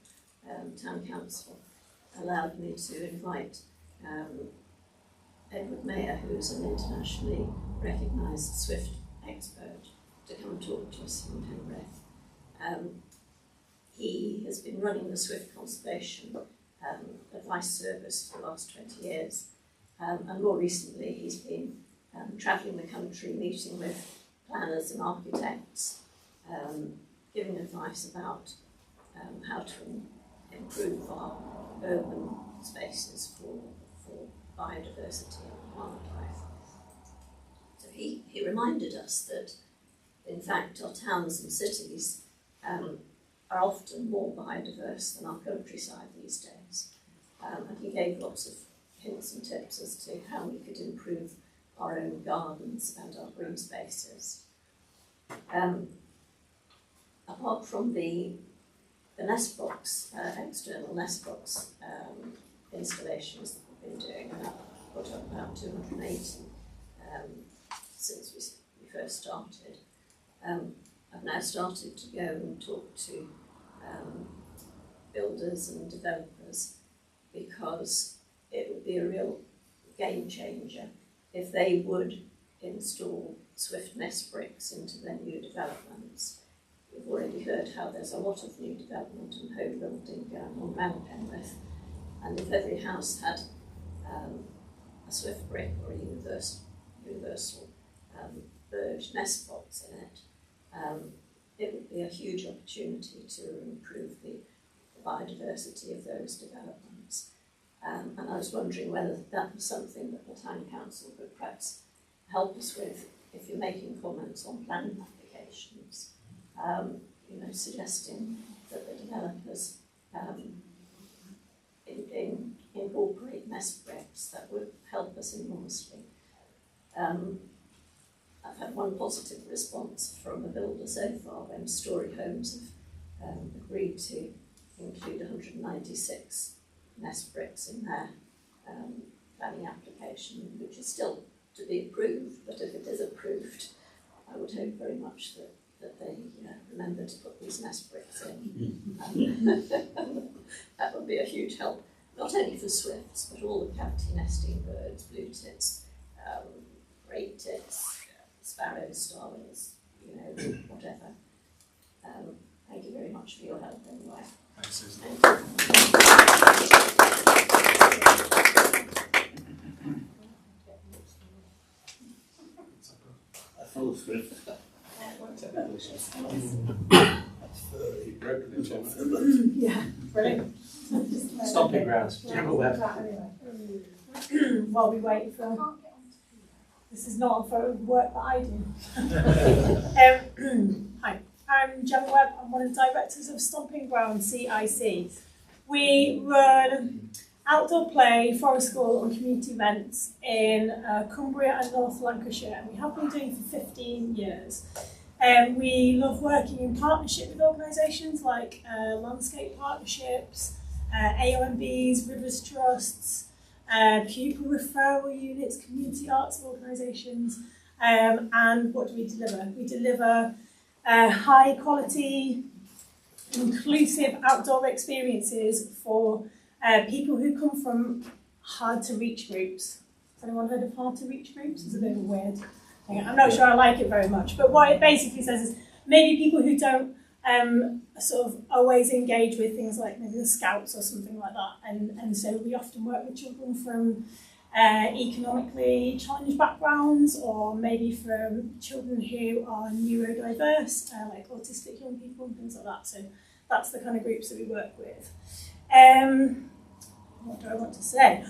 Town Council, allowed me to invite Edward Mayer, who's an internationally recognised Swift expert, to come and talk to us in Penrith. He has been running the Swift Conservation Advice Service for the last 20 years, and more recently he's been travelling the country, meeting with planners and architects, giving advice about how to improve our urban spaces for biodiversity and wildlife. So he reminded us that, in fact, our towns and cities are often more biodiverse than our countryside these days. And he gave lots of hints and tips as to how we could improve our own gardens and our green spaces. Apart from the nest box, external nest box installations that we've been doing, and I've put up about 280 since we first started. I've now started to go and talk to builders and developers, because it would be a real game changer if they would install Swift nest bricks into their new developments. We've already heard how there's a lot of new development and home building going on around Penrith, and if every house had a Swift brick or a universal bird nest box in it, it would be a huge opportunity to improve the biodiversity of those developments. And I was wondering whether that was something that the Town Council could perhaps help us with if you're making comments on planning applications, suggesting that the developers incorporate nest bricks. That would help us enormously. I've had one positive response from a builder so far when Story Homes have agreed to include 196 nest bricks in their planning application, which is still to be approved, but if it is approved, I would hope very much that they remember to put these nest bricks in. That would be a huge help, not only for swifts, but all the cavity nesting birds, blue tits, great tits, sparrows, starlings, whatever. Thank you very much for your help anyway. Thanks, Susan. Full Swift. You've broken it, Jim. Yeah, brilliant. Stomping grounds. Gemma Webb. While we wait for... This is not a photo of the work that I do. Hi, I'm Gemma Webb. I'm one of the directors of Stomping Ground CIC. We run outdoor play, forest school and community events in Cumbria and North Lancashire. We have been doing for 15 years. We love working in partnership with organisations like landscape partnerships, AOMBs, Rivers Trusts, pupil referral units, community arts organisations, and what do we deliver? We deliver high quality, inclusive outdoor experiences for people who come from hard to reach groups. Has anyone heard of hard to reach groups? It's a bit of a weird thing. I'm not sure I like it very much, but what it basically says is maybe people who don't sort of always engage with things like maybe the Scouts or something like that, and so we often work with children from economically challenged backgrounds, or maybe from children who are neurodiverse, like autistic young people and things like that. So that's the kind of groups that we work with. What do I want to say?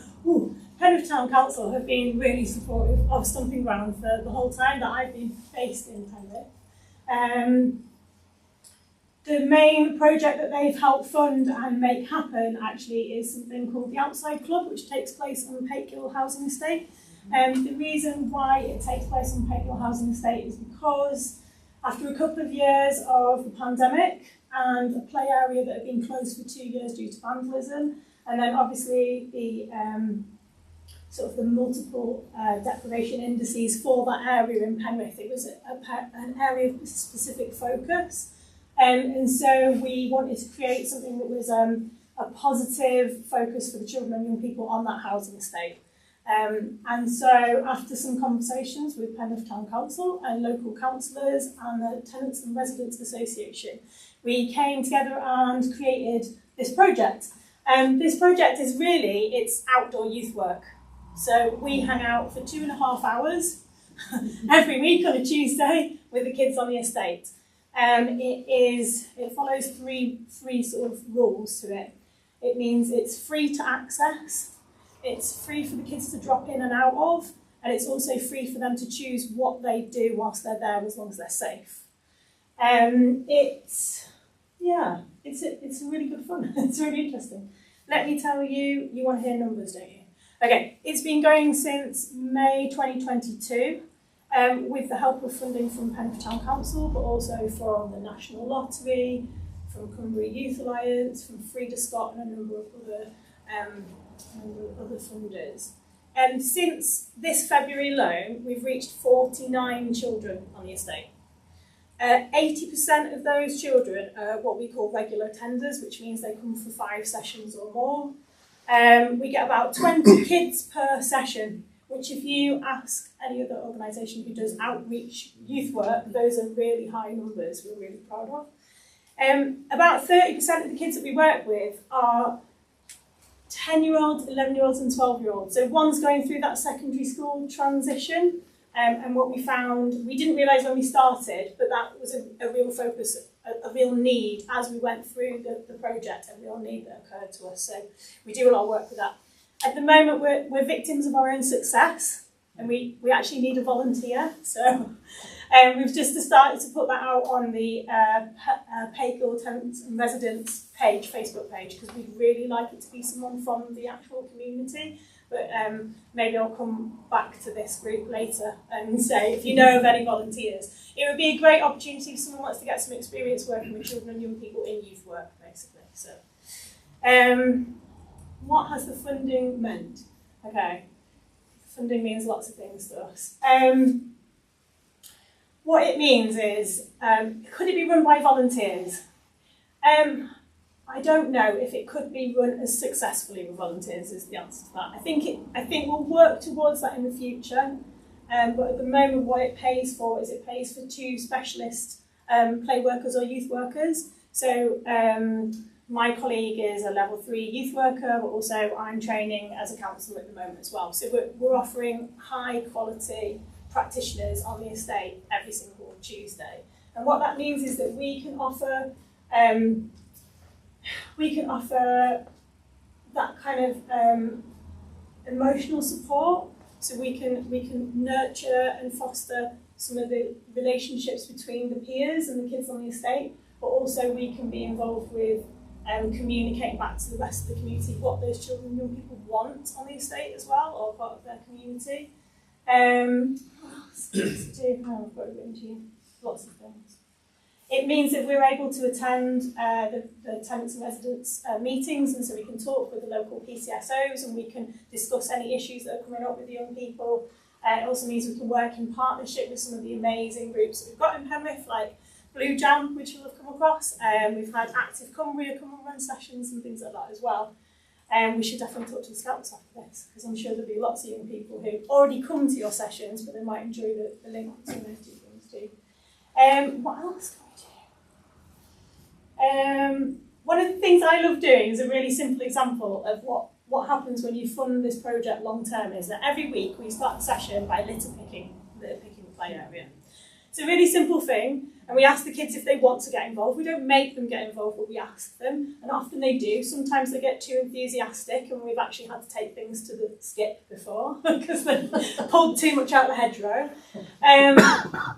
Penrith Town Council have been really supportive of Stomping Ground for the whole time that I've been based in Penrith. The main project that they've helped fund and make happen actually is something called the Outside Club, which takes place on Pakehill Housing Estate. The reason why it takes place on Pakehill Housing Estate is because after a couple of years of the pandemic and a play area that had been closed for 2 years due to vandalism, and then obviously the sort of the multiple deprivation indices for that area in Penrith, it was an area of specific focus. And so we wanted to create something that was a positive focus for the children and young people on that housing estate. And so after some conversations with Penrith Town Council and local councillors and the Tenants and Residents Association, we came together and created this project. This project is really, it's outdoor youth work. So we hang out for 2.5 hours every week on a Tuesday with the kids on the estate. It follows three sort of rules to it. It means it's free to access, it's free for the kids to drop in and out of, and it's also free for them to choose what they do whilst they're there, as long as they're safe. It's really good fun. It's really interesting. Let me tell you, you want to hear numbers, don't you? Okay, it's been going since May 2022. With the help of funding from Penrith Town Council, but also from the National Lottery, from Cumbria Youth Alliance, from Frida Scott, and a number of other funders. And since this February alone, we've reached 49 children on the estate. 80% of those children are what we call regular attenders, which means they come for 5 sessions or more. We get about 20 kids per session, which if you ask any other organisation who does outreach youth work, those are really high numbers we're really proud of. About 30% of the kids that we work with are 10-year-olds, 11-year-olds and 12-year-olds. So one's going through that secondary school transition, and what we found, we didn't realise when we started, but that was a real focus, a real need as we went through the project, a real need that occurred to us. So we do a lot of work with that. At the moment, we're victims of our own success, and we actually need a volunteer. So we've just started to put that out on the Pakehill Tenants and Residents page, Facebook page, because we'd really like it to be someone from the actual community. But maybe I'll come back to this group later and say, if you know of any volunteers, it would be a great opportunity if someone wants to get some experience working with children and young people in youth work, basically. So. What has the funding meant? Okay, funding means lots of things to us. What it means is, could it be run by volunteers? I don't know if it could be run as successfully with volunteers is the answer to that. I think we'll work towards that in the future, but at the moment what it pays for is it pays for 2 specialist play workers or youth workers. So my colleague is a level 3 youth worker, but also I'm training as a counsellor at the moment as well. So we're offering high quality practitioners on the estate every single Tuesday. And what that means is that we can offer that kind of emotional support. So we can nurture and foster some of the relationships between the peers and the kids on the estate, but also we can be involved with communicating back to the rest of the community what those children and young people want on the estate as well, or part of their community. What else to do? Oh, I've got it written to you. Lots of things. It means that we're able to attend the tenants and residents meetings, and so we can talk with the local PCSOs and we can discuss any issues that are coming up with the young people. It also means we can work in partnership with some of the amazing groups that we've got in Penrith, like Blue Jam, which you'll have come across. We've had Active Cumbria come and run sessions and things like that as well. We should definitely talk to the Scouts after this, because I'm sure there'll be lots of young people who already come to your sessions, but they might enjoy the link between those two things too. What else can we do? One of the things I love doing is a really simple example of what happens when you fund this project long term is that every week we start the session by litter picking the play area. It's a really simple thing, and we ask the kids if they want to get involved. We don't make them get involved, but we ask them, and often they do. Sometimes they get too enthusiastic, and we've actually had to take things to the skip before because they pulled too much out of the hedgerow.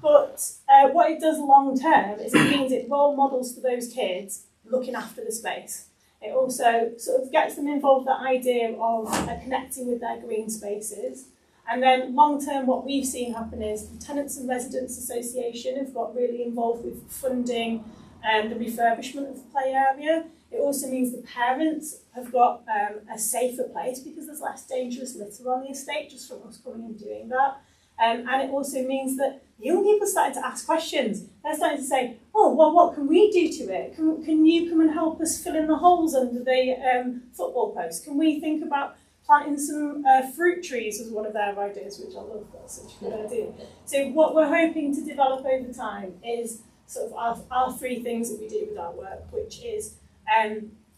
But what it does long term is it means it role models for those kids looking after the space. It also sort of gets them involved with the idea of connecting with their green spaces. And then long term, what we've seen happen is the Tenants and Residents Association have got really involved with funding the refurbishment of the play area. It also means the parents have got a safer place because there's less dangerous litter on the estate just from us coming and doing that. And it also means that young people are starting to ask questions. They're starting to say, oh, well, what can we do to it? Can you come and help us fill in the holes under the football post? Can we think about planting some fruit trees was one of their ideas, which I love. That's such a good idea. So what we're hoping to develop over time is sort of our three things that we do with our work, which is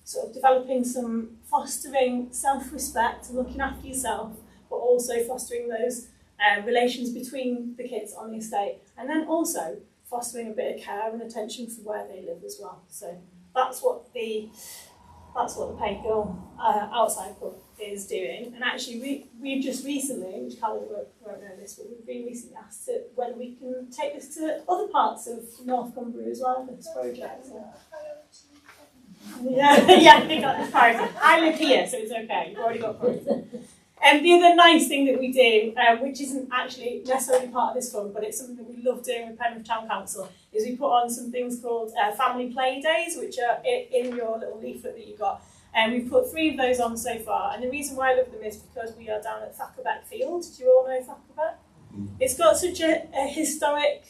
sort of developing fostering self-respect, looking after yourself, but also fostering those relations between the kids on the estate, and then also fostering a bit of care and attention for where they live as well. So that's what the Paint Girl outside pub is doing. And actually we've just recently, which Callum won't know this, but we've been recently asked whether we can take this to other parts of North Cumbria as well, this project. So. Yeah, they got this priority. I live here, so it's okay. You've already got priority. And the other nice thing that we do, which isn't actually necessarily part of this fund, but it's something that we love doing with Penrith Town Council, is we put on some things called family play days, which are in your little leaflet that you got. And we've put 3 of those on so far. And the reason why I love them is because we are down at Thackerbeck Field. Do you all know Thackerbeck? It's got such a historic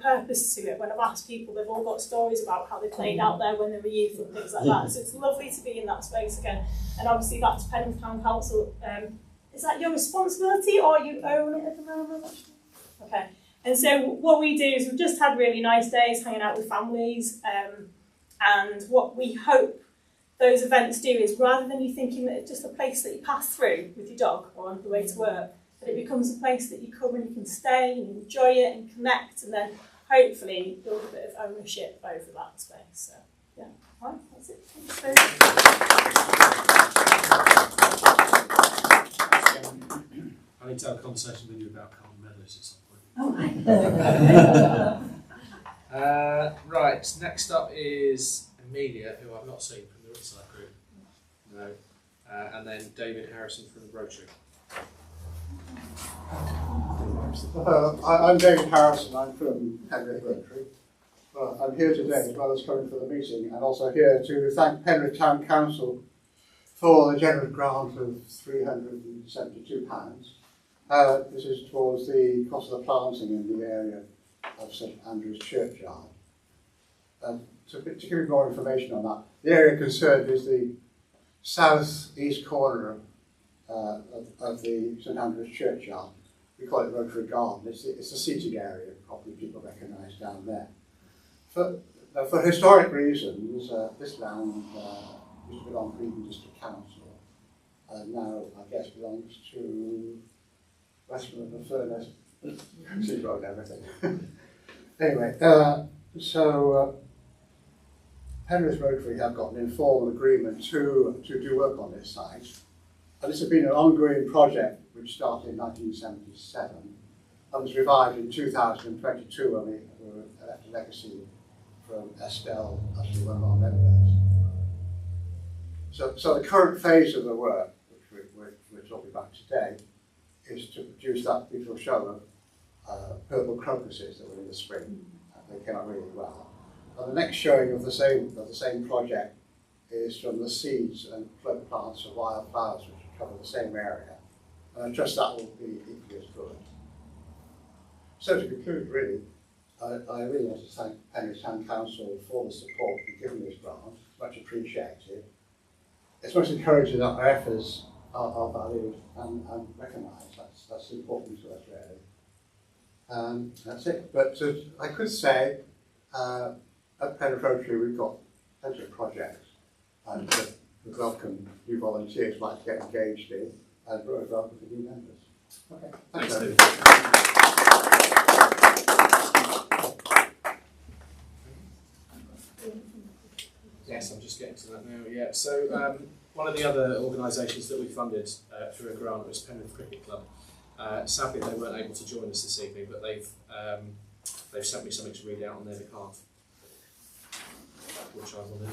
purpose to it. When I've asked people, they've all got stories about how they played out there when they were youth and things like that. So it's lovely to be in that space again. And obviously that's Penrith Town Council. Is that your responsibility or you own it at the moment? Okay. And so what we do is we've just had really nice days hanging out with families. And what we hope those events do is, rather than you thinking that it's just a place that you pass through with your dog or on the way to work, that it becomes a place that you come and you can stay and enjoy it and connect, and then hopefully build a bit of ownership over that space. So yeah, right, that's it. I need to have a conversation with you about Carl Meadows at some point. Oh, Right, next up is Amelia, who I've not seen from the Riverside group. No. And then David Harrison from the Rotary. I'm David Harrison, I'm from Penrith Rotary. I'm here today as well as coming for the meeting, and also here to thank Penrith Town Council for the generous grant of £372. This is towards the cost of the planting in the area of St Andrew's Churchyard. To give you more information on that, the area concerned is the south-east corner of the St Andrew's Churchyard. We call it Rotary Garden. It's a seating area, probably people recognise down there. For historic reasons, this land used to belong to Eden District Council, and now I guess belongs to Westmoreland and Furness. She's wrote everything. Anyway, so Penrith Rotary have got an informal agreement to do work on this site. And this has been an ongoing project which started in 1977 and was revived in 2022 when we left a legacy from Estelle, actually one of our members. So the current phase of the work, which we're talking about today, is to produce that beautiful show of purple crocuses that were in the spring. They came out really well. And the next showing of the same project is from the seeds and float plants of wildflowers, which cover the same area. And I trust that will be equally as good. So to conclude, really, I really want to thank Penrith Town Council for the support in giving this grant. Much appreciated. It's much encouraging that our efforts are valued and recognised. That's important to us, really. That's it. But I could say at Penrith Rotary we've got plenty of projects, and we welcome new volunteers who'd like to get engaged in, and we're welcome for new members. Okay, thanks. Yes, I'm just getting to that now. Yeah. So one of the other organisations that we funded through a grant was Penrith Cricket Club. Sadly, they weren't able to join us this evening, but they've sent me something to read out on their behalf, which I will then.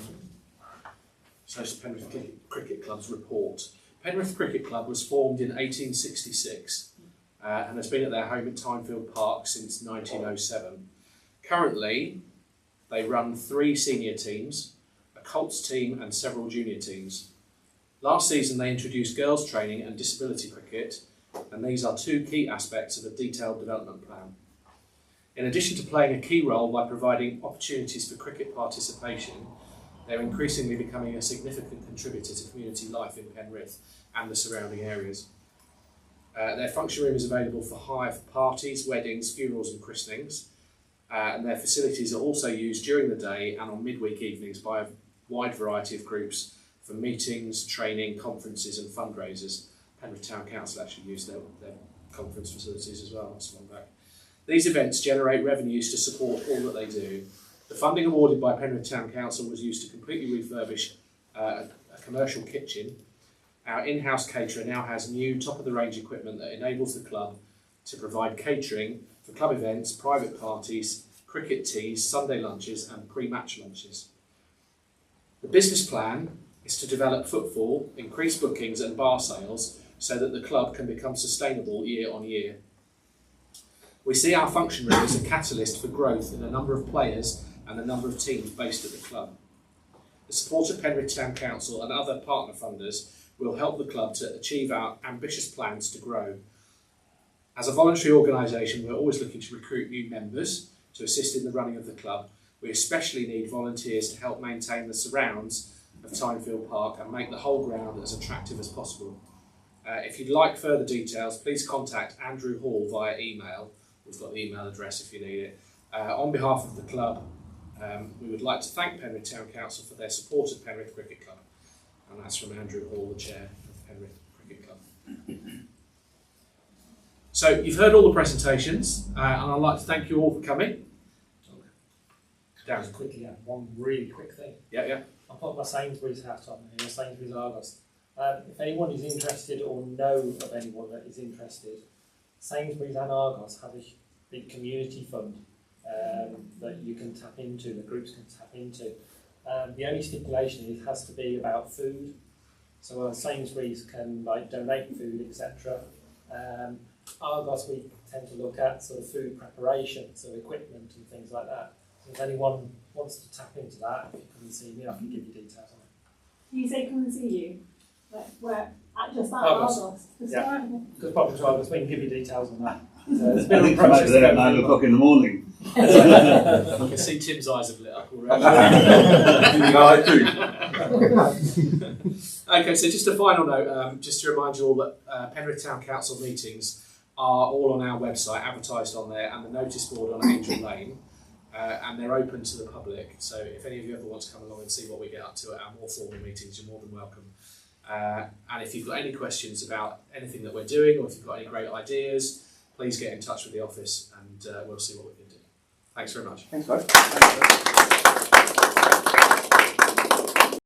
So it's Penrith Cricket Club's report. Penrith Cricket Club was formed in 1866 and has been at their home at Tynefield Park since 1907. Currently, they run 3 senior teams, a Colts team and several junior teams. Last season they introduced girls training and disability cricket, and these are 2 key aspects of a detailed development plan. In addition to playing a key role by providing opportunities for cricket participation, they're increasingly becoming a significant contributor to community life in Penrith and the surrounding areas. Their function room is available for hire for parties, weddings, funerals and christenings, and their facilities are also used during the day and on midweek evenings by a wide variety of groups for meetings, training, conferences and fundraisers. Penrith Town Council actually use their conference facilities as well, not so long back. These events generate revenues to support all that they do. The funding awarded by Penrith Town Council was used to completely refurbish a commercial kitchen. Our in-house caterer now has new top-of-the-range equipment that enables the club to provide catering for club events, private parties, cricket teas, Sunday lunches and pre-match lunches. The business plan is to develop footfall, increase bookings and bar sales so that the club can become sustainable year on year. We see our function room as a catalyst for growth in the number of players and the number of teams based at the club. The support of Penrith Town Council and other partner funders will help the club to achieve our ambitious plans to grow. As a voluntary organisation, we're always looking to recruit new members to assist in the running of the club. We especially need volunteers to help maintain the surrounds of Tynefield Park and make the whole ground as attractive as possible. If you'd like further details, please contact Andrew Hall via email. We've got the email address if you need it. On behalf of the club, we would like to thank Penrith Town Council for their support of Penrith Cricket Club. And that's from Andrew Hall, the chair of Penrith Cricket Club. So you've heard all the presentations, and I'd like to thank you all for coming. Just quickly add one really quick thing. Yeah. I'll put my Sainsbury's hat on here, Sainsbury's Argos. If anyone is interested or know of anyone that is interested, Sainsbury's and Argos have a big community fund that you can tap into, the groups can tap into. The only stipulation is it has to be about food. So Sainsbury's can donate food, etc. Argos we tend to look at sort of food preparation, so equipment and things like that. So if anyone wants to tap into that, if you come and see me, I can give you details on it. You say come and see you? Like, where? At just that Argos. Argos? Yeah. Because probably to Argos, we can give you details on that. So it's I been a think come process over there at to go 9 through. o'clock in the morning. I can see Tim's eyes have lit up already. I do. Okay, so just a final note, just to remind you all that Penrith Town Council meetings are all on our website, advertised on there, and the notice board on Angel Lane, and they're open to the public. So if any of you ever want to come along and see what we get up to at our more formal meetings, you're more than welcome. And if you've got any questions about anything that we're doing, or if you've got any great ideas, please get in touch with the office and we'll see what we can do. Thanks very much. Thanks, guys.